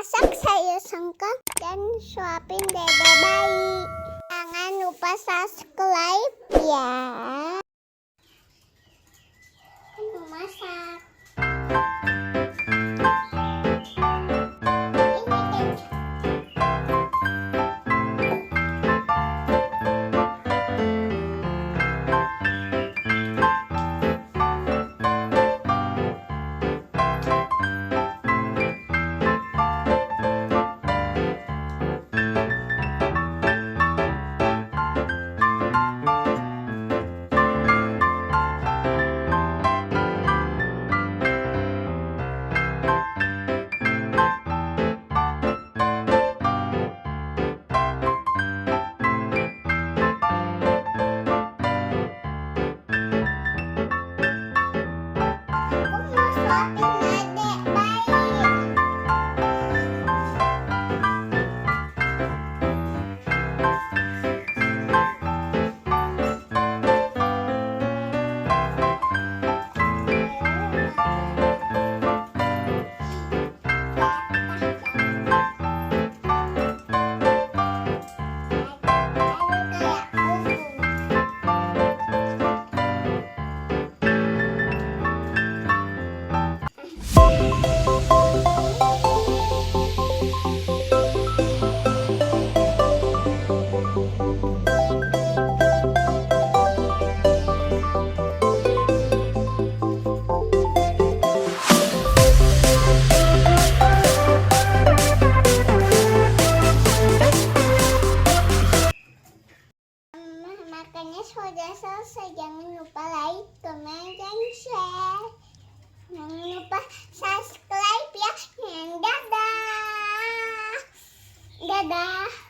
masak sayur singkong dan suapin dede bayi. Jangan lupa subscribe ya. Mau masak. Makannya sudah selesai. Jangan lupa like, comment, dan share. Jangan lupa subscribe ya. Dadah. Dadah.